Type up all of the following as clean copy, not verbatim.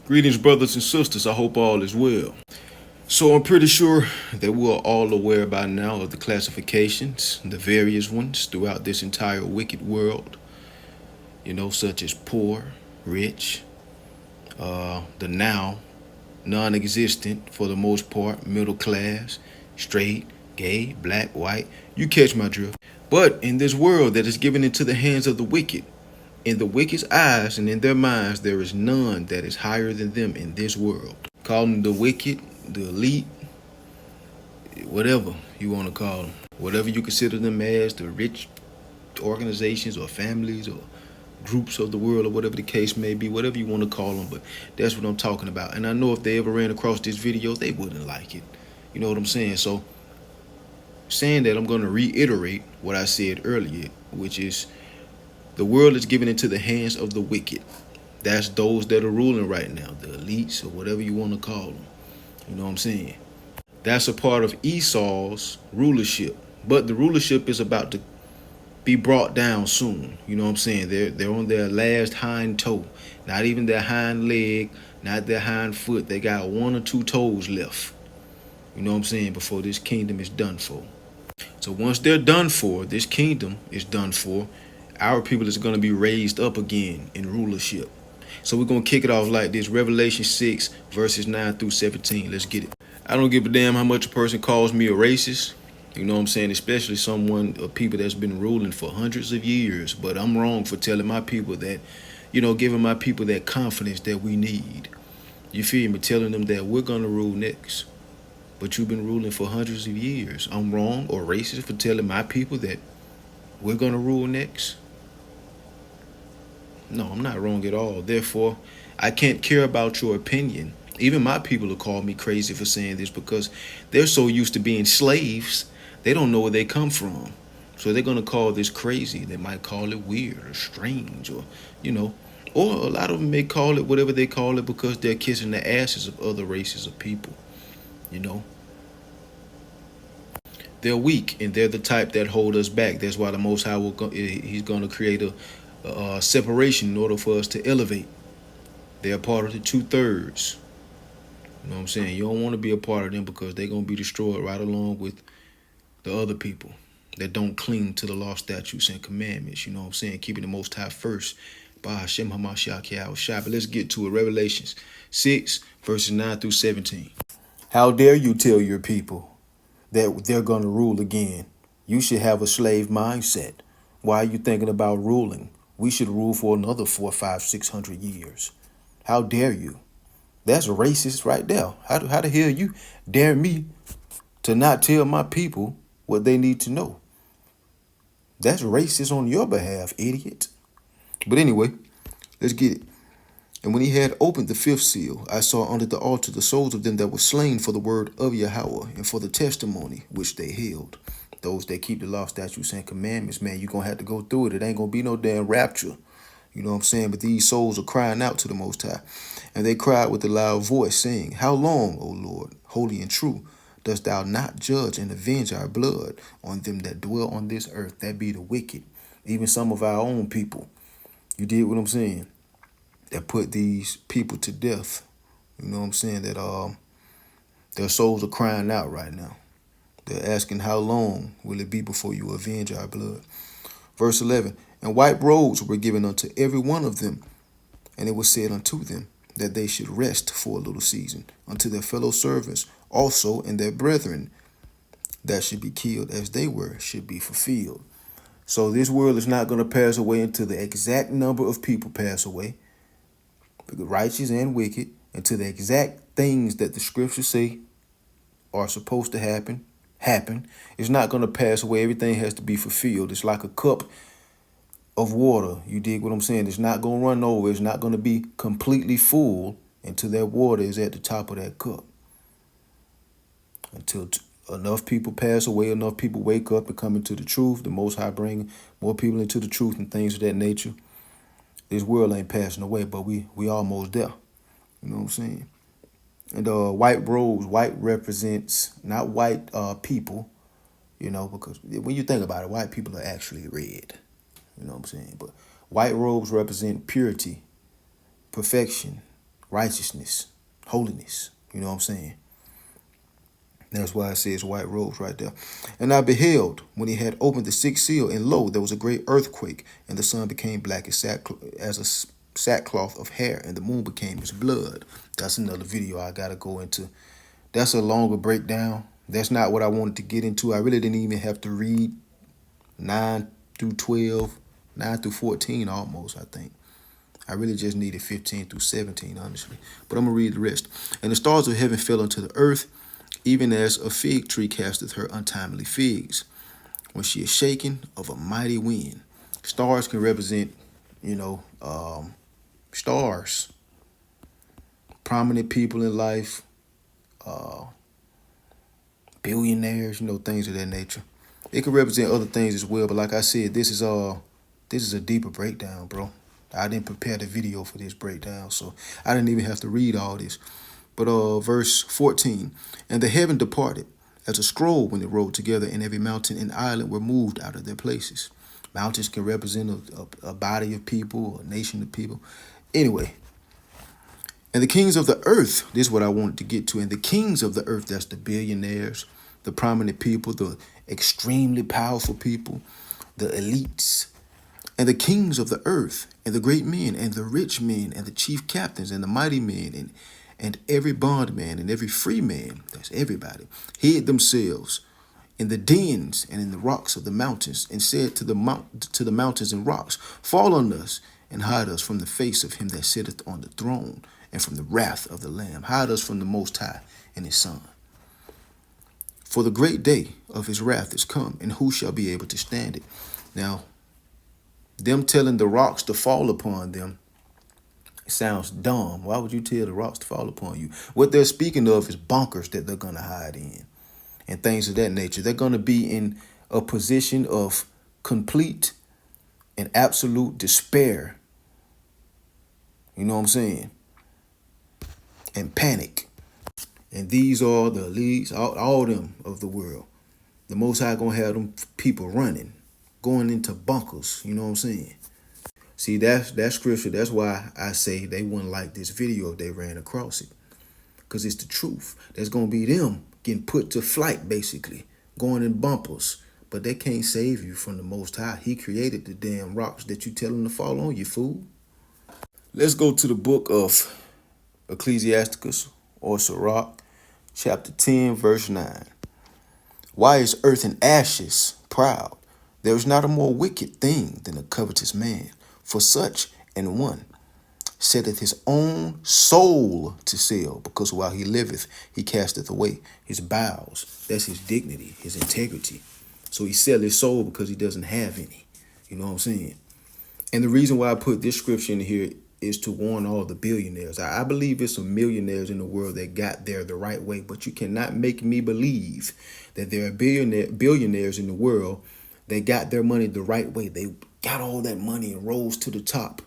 Greetings, brothers and sisters. I hope all is well. So, I'm pretty sure that we're all aware by now of the classifications, the various ones throughout this entire wicked world, such as poor, rich, the now, non existent for the most part, middle class, straight, gay, black, white. You catch my drift. But in this world that is given into the hands of the wicked, in the wicked's eyes and in their minds, there is none that is higher than them in this world. Call them the wicked, the elite, whatever you want to call them. Whatever you consider them as, the rich organizations or families or groups of the world or whatever the case may be, whatever you want to call them. But that's what I'm talking about. And I know if they ever ran across this video, they wouldn't like it. You know what I'm saying? So, saying that, I'm going to reiterate what I said earlier, which is the world is given into the hands of the wicked. That's those that are ruling right now, the elites or whatever you want to call them. You know what I'm saying? That's a part of Esau's rulership. But the rulership is about to be brought down soon. You know what I'm saying? They're on their last hind toe. Not even their hind leg, not their hind foot. They got one or two toes left. You know what I'm saying? Before this kingdom is done for. So once they're done for, this kingdom is done for, our people is going to be raised up again in rulership. So we're going to kick it off like this. Revelation 6, verses 9 through 17. Let's get it. I don't give a damn how much a person calls me a racist. You know what I'm saying? Especially someone or people that's been ruling for hundreds of years. But I'm wrong for telling my people that, giving my people that confidence that we need. You feel me? Telling them that we're going to rule next. But you've been ruling for hundreds of years. I'm wrong or racist for telling my people that we're going to rule next. No, I'm not wrong at all. Therefore, I can't care about your opinion. Even my people will call me crazy for saying this because they're so used to being slaves, they don't know where they come from. So they're going to call this crazy. They might call it weird or strange or, or a lot of them may call it whatever they call it because they're kissing the asses of other races of people, They're weak and they're the type that hold us back. That's why the Most High he's going to create a separation in order for us to elevate. They're part of the 2/3. You know what I'm saying? You don't want to be a part of them because they're going to be destroyed right along with the other people that don't cling to the law, statutes, and commandments. You know what I'm saying? Keeping the Most High first. By Hashem HaMashiach Yahushua. But let's get to it. Revelations 6, verses 9 through 17. How dare you tell your people that they're going to rule again? You should have a slave mindset. Why are you thinking about ruling? We should rule for another 4, 5, 600 years. How dare you? That's racist right there. How the hell you dare me to not tell my people what they need to know? That's racist on your behalf, idiot. But anyway, let's get it. And when he had opened the fifth seal, I saw under the altar the souls of them that were slain for the word of Yahweh and for the testimony which they held. Those that keep the law, statutes, and commandments, man, you're going to have to go through it. It ain't going to be no damn rapture. You know what I'm saying? But these souls are crying out to the Most High. And they cried with a loud voice, saying, How long, O Lord, holy and true, dost thou not judge and avenge our blood on them that dwell on this earth, that be the wicked, even some of our own people? You did what I'm saying? That put these people to death. You know what I'm saying? That their souls are crying out right now. They're asking, how long will it be before you avenge our blood? Verse 11, and white robes were given unto every one of them, and it was said unto them that they should rest for a little season unto their fellow servants also, and their brethren that should be killed as they were should be fulfilled. So this world is not going to pass away until the exact number of people pass away, the righteous and wicked, until the exact things that the scriptures say are supposed to happen. It's not going to pass away. Everything has to be fulfilled. It's like a cup of water. You dig what I'm saying? It's not going to run over. It's not going to be completely full until that water is at the top of that cup. Until enough people pass away, enough people wake up and come into the truth, the Most High bring more people into the truth and things of that nature. This world ain't passing away, but we almost there. You know what I'm saying? And white robes, white represents not white people, because when you think about it, white people are actually red. You know what I'm saying? But white robes represent purity, perfection, righteousness, holiness. You know what I'm saying? That's why it says white robes right there. And I beheld when he had opened the sixth seal, and lo, there was a great earthquake, and the sun became black as a sackcloth of hair, and the moon became as blood. That's another video I gotta go into. That's a longer breakdown. That's not what I wanted to get into. I really didn't even have to read 9 through 12, 9 through 14 almost, I think. I really just needed 15 through 17, honestly. But I'm going to read the rest. And the stars of heaven fell unto the earth, even as a fig tree casteth her untimely figs, when she is shaken of a mighty wind. Stars can represent, stars, prominent people in life, billionaires, things of that nature. It can represent other things as well, but like I said, this is a deeper breakdown, bro. I didn't prepare the video for this breakdown, so I didn't even have to read all this. But verse 14, and the heaven departed as a scroll when it rolled together, and every mountain and island were moved out of their places. Mountains can represent a body of people, a nation of people. Anyway, and the kings of the earth, this is what I wanted to get to, and the kings of the earth, that's the billionaires, the prominent people, the extremely powerful people, the elites, and the kings of the earth, and the great men, and the rich men, and the chief captains, and the mighty men, and every bondman, and every free man, that's everybody, hid themselves in the dens and in the rocks of the mountains, and said to the mountains and rocks, fall on us, and hide us from the face of him that sitteth on the throne, and from the wrath of the Lamb. Hide us from the Most High and his Son. For the great day of his wrath is come, and who shall be able to stand it? Now, them telling the rocks to fall upon them, it sounds dumb. Why would you tell the rocks to fall upon you? What they're speaking of is bunkers that they're going to hide in and things of that nature. They're going to be in a position of complete and absolute despair. You know what I'm saying? And panic. And these are the elites, all them of the world. The Most High going to have them people running, going into bunkers. You know what I'm saying? See, that's scripture. That's why I say they wouldn't like this video if they ran across it. Because it's the truth. There's going to be them getting put to flight, basically, going in bumpers. But they can't save you from the Most High. He created the damn rocks that you tell them to fall on, you fool. Let's go to the book of Ecclesiasticus or Sirach, chapter 10, verse 9. Why is earth in ashes proud? There is not a more wicked thing than a covetous man. For such an one setteth his own soul to sale, because while he liveth, he casteth away his bowels. That's his dignity, his integrity. So he sell his soul because he doesn't have any. You know what I'm saying? And the reason why I put this scripture in here is to warn all the billionaires. I believe there's some millionaires in the world that got there the right way, but you cannot make me believe that there are billionaires in the world that got their money the right way. They got all that money and rose to the top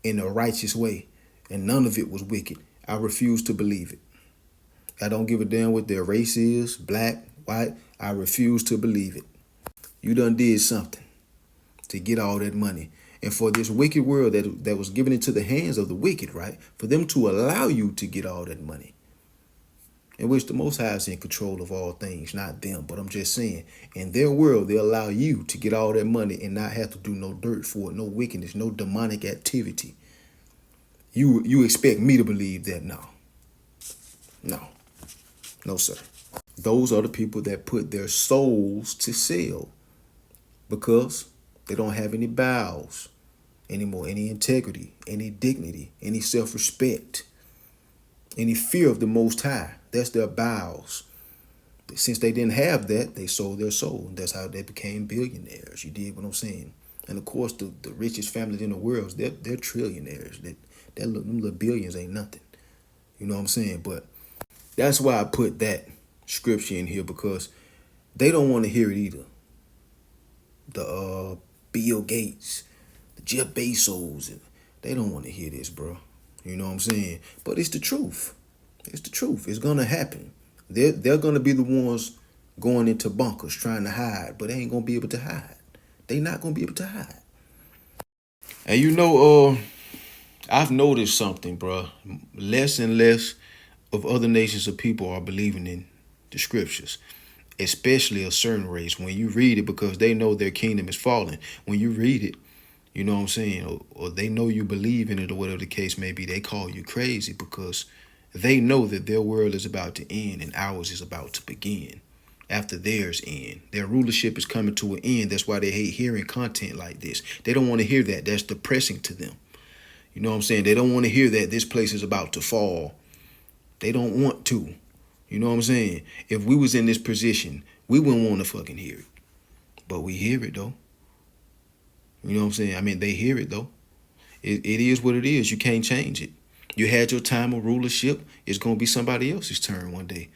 in a righteous way, and none of it was wicked. I refuse to believe it. I don't give a damn what their race is, black, white. I refuse to believe it. You done did something to get all that money. And for this wicked world that was given into the hands of the wicked, right? For them to allow you to get all that money, in which the Most High is in control of all things, not them. But I'm just saying, in their world, they allow you to get all that money and not have to do no dirt for it, no wickedness, no demonic activity. You expect me to believe that? No, sir. Those are the people that put their souls to sale because they don't have any bowels anymore, any integrity, any dignity, any self-respect, any fear of the Most High. That's their bowels. Since they didn't have that, they sold their soul. That's how they became billionaires. You dig what I'm saying? And of course, the richest families in the world, they're trillionaires. Them little billions ain't nothing. You know what I'm saying? But that's why I put that scripture in here, because they don't want to hear it either. The Bill Gates, the Jeff Bezos, they don't want to hear this, bro. You know what I'm saying? But it's the truth. It's the truth. It's gonna happen. They're gonna be the ones going into bunkers trying to hide, but they ain't gonna be able to hide. They not gonna be able to hide. And I've noticed something, bro. Less and less of other nations of people are believing in the scriptures, especially a certain race. When you read it, because they know their kingdom is falling. When you read it, you know what I'm saying, or they know you believe in it, or whatever the case may be, they call you crazy because they know that their world is about to end and ours is about to begin. After theirs end, their rulership is coming to an end. That's why they hate hearing content like this. They don't want to hear that. That's depressing to them. You know what I'm saying? They don't want to hear that this place is about to fall. They don't want to. You know what I'm saying? If we was in this position, we wouldn't want to fucking hear it. But we hear it though. You know what I'm saying? I mean, they hear it though. It is what it is. You can't change it. You had your time of rulership. It's going to be somebody else's turn one day.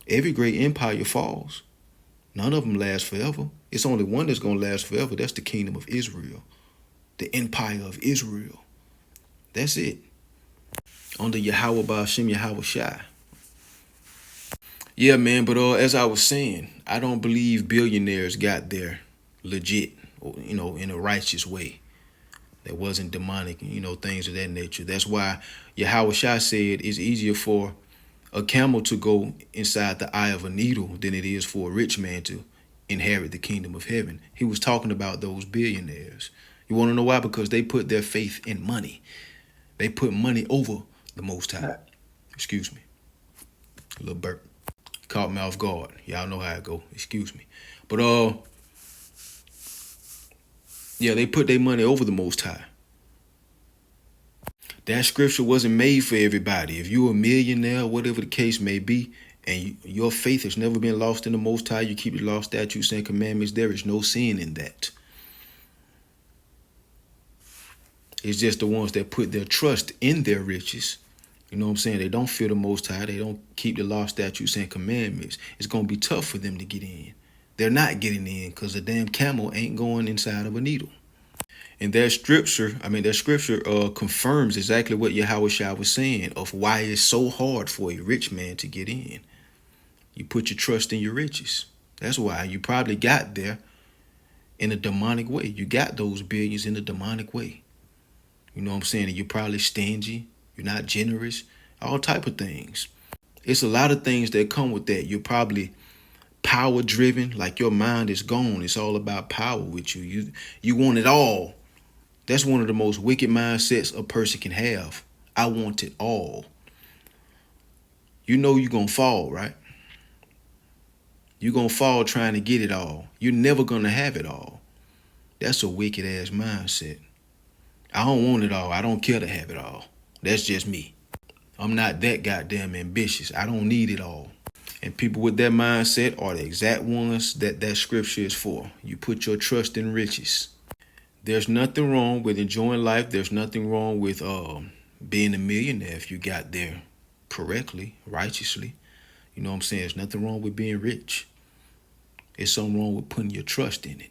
Every great empire falls. None of them last forever. It's only one that's going to last forever. That's the kingdom of Israel. The empire of Israel. That's it. Under Yahweh Ba'ashem Yahweh Shai. Yeah, man, but as I was saying, I don't believe billionaires got there legit, or, in a righteous way. That wasn't demonic, things of that nature. That's why Yahweh Shai said it's easier for a camel to go inside the eye of a needle than it is for a rich man to inherit the kingdom of heaven. He was talking about those billionaires. You want to know why? Because they put their faith in money. They put money over the Most High. Excuse me. A little burp. Caught me off guard. Y'all know how it go. Excuse me. But yeah, they put their money over the Most High. That scripture wasn't made for everybody. If you're a millionaire, whatever the case may be, and your faith has never been lost in the Most High, you keep the law, statutes, and commandments, there is no sin in that. It's just the ones that put their trust in their riches. You know what I'm saying? They don't fear the Most High. They don't keep the law, statutes, and commandments. It's going to be tough for them to get in. They're not getting in because the damn camel ain't going inside of a needle. And that scripture confirms exactly what Yahweh Shai was saying of why it's so hard for a rich man to get in. You put your trust in your riches. That's why you probably got there in a demonic way. You got those billions in a demonic way. You know what I'm saying? And you're probably stingy. You're not generous. All type of things. It's a lot of things that come with that. You're probably power driven. Like your mind is gone. It's all about power with you. You want it all. That's one of the most wicked mindsets a person can have. I want it all. You know you're going to fall, right? You're going to fall trying to get it all. You're never going to have it all. That's a wicked ass mindset. I don't want it all. I don't care to have it all. That's just me. I'm not that goddamn ambitious. I don't need it all. And people with that mindset are the exact ones that scripture is for. You put your trust in riches. There's nothing wrong with enjoying life. There's nothing wrong with being a millionaire if you got there correctly, righteously. You know what I'm saying? There's nothing wrong with being rich. There's something wrong with putting your trust in it.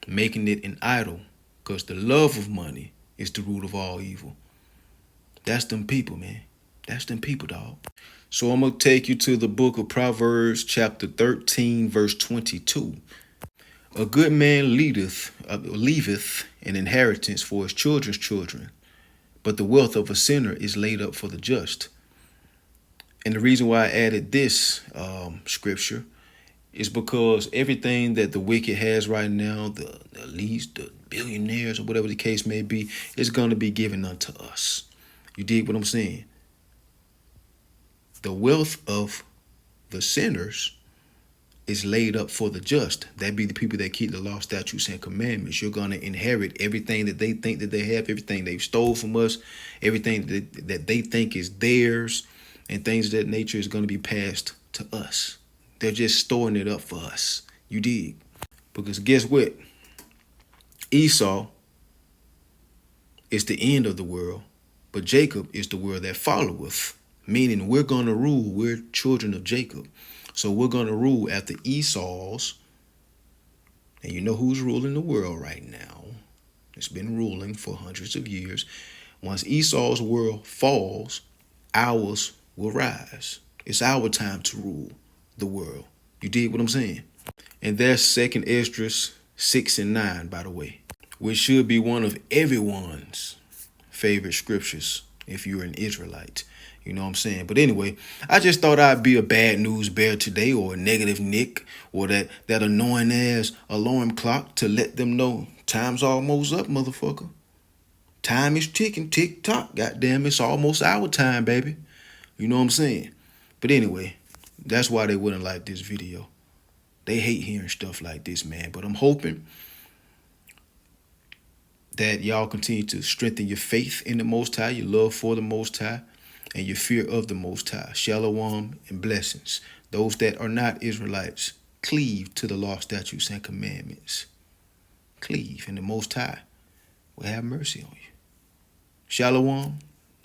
Making it an idol. Because the love of money is the root of all evil. That's them people, man. That's them people, dog. So I'm going to take you to the book of Proverbs, chapter 13, verse 22. A good man leaveth an inheritance for his children's children, but the wealth of a sinner is laid up for the just. And the reason why I added this scripture is because everything that the wicked has right now, the elites, the billionaires, or whatever the case may be, is going to be given unto us. You dig what I'm saying? The wealth of the sinners is laid up for the just. That be the people that keep the law, statutes, and commandments. You're going to inherit everything that they think that they have, everything they've stole from us, everything that they think is theirs, and things of that nature is going to be passed to us. They're just storing it up for us. You dig? Because guess what? Esau is the end of the world, but Jacob is the world that followeth. Meaning we're going to rule. We're children of Jacob. So we're going to rule after Esau's. And you know who's ruling the world right now. It's been ruling for hundreds of years. Once Esau's world falls, ours will rise. It's our time to rule the world. You dig what I'm saying? And that's 2nd Esdras 6 and 9, by the way. which should be one of everyone's favorite scriptures if you're an Israelite. You know what I'm saying? But anyway, I just thought I'd be a bad news bear today, or a negative Nick, or that annoying ass alarm clock to let them know time's almost up, motherfucker. Time is ticking, tick tock. Goddamn, it's almost our time, baby. You know what I'm saying? But anyway, that's why they wouldn't like this video. They hate hearing stuff like this, man. But I'm hoping that y'all continue to strengthen your faith in the Most High, your love for the Most High, and your fear of the Most High. Shalom and blessings. Those that are not Israelites, cleave to the law, statutes, and commandments. Cleave, and the Most High will have mercy on you. Shalom,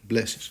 blessings.